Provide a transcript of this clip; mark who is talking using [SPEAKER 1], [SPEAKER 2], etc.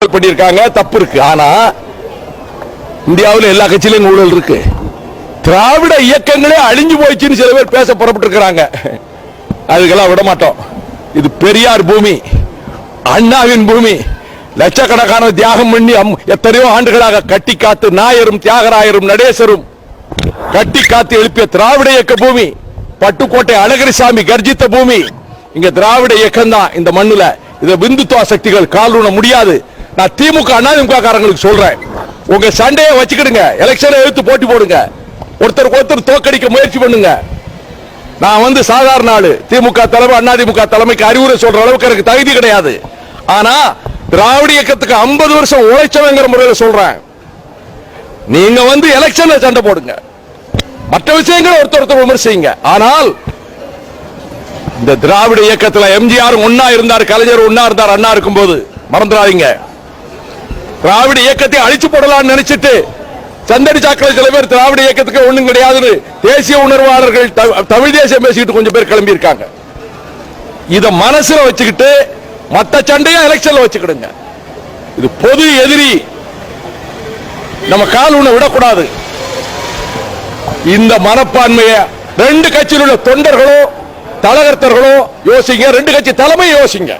[SPEAKER 1] பண்ணிருக்காங்க, தப்பு இருக்கு. ஆனா இந்தியாவில் எல்லா கட்சியிலும் ஊழல் இருக்கு. திராவிட இயக்கங்களே அழிஞ்சு போயிடுச்சுன்னு சில பேர் பேச புறப்பட்டு இருக்கிறாங்க. அதுக்கெல்லாம் விட மாட்டோம். இது பெரியார் பூமி, அண்ணாவின் பூமி. லட்சக்கணக்கான தியாகம் பண்ணி எத்தனையோ ஆண்டுகளாக கட்டி காத்து நாயரும் தியாகராயரும் நடேசரும் கட்டி காத்து எழுப்பிய திராவிட இயக்க பூமி. பட்டுக்கோட்டை அழகிரிசாமி கர்ஜித்த பூமி. இங்க திராவிட இயக்கம் தான் இந்த மண்ணுல. இதை பிந்துத்துவ சக்திகள் கால் முடியாது. நான் திமுக அதிமுக காரங்களுக்கு சொல்றேன், உங்க சண்டையை வச்சுக்கிடுங்க, எலெக்ஷனை எடுத்து போட்டி போடுங்க, ஒருத்தருக்கு ஒருத்தர் தோக்கடிக்க முயற்சி பண்ணுங்க. நான் சாதாரண ஆளு, திமுக தலைமை அதிமுக தலைமைக்கு அறிவுரை சொல்ற அளவுக்கு எனக்கு தகுதி கிடையாது. ஆனா திராவிட இயக்கத்துக்கு 50 வருஷம் உழைச்சவங்கிற முறையில் சொல்றேன், நீங்க எலெக்ஷன்ல சண்டை போடுங்க, மற்ற விஷயங்களை ஒருத்தர் விமர்சிங்க. ஆனால் இந்த திராவிட இயக்கத்தில் எம்ஜிஆர் ஒன்னா இருந்தார், கலைஞர் ஒன்னா இருந்தார். அண்ணா இருக்கும் போது மறந்துடாதீங்க. திராவிட இயக்கத்தை அழிச்சு போடலாம்னு நினைச்சிட்டு சந்தடி சாக்கடை சில பேர் திராவிட இயக்கத்துக்கு ஒண்ணும் கிடையாதுன்னு தேசிய உணர்வாளர்கள் தமிழ் தேசியம் பேசிக்கிட்டு கொஞ்சம் பேர் கிளம்பி இருக்காங்க. இத மனசுல வச்சுக்கிட்டு மத்த சண்டையா எலெக்ஷன்ல வச்சுக்கிடுங்க. இது பொது எதிரி, நம்ம கால் உண்ண விடக்கூடாது. இந்த மனப்பான்மையை ரெண்டு கட்சியில் உள்ள தொண்டர்களோ தலகர்த்தர்களோ யோசிங்க, ரெண்டு கட்சி தலைமை யோசிங்க.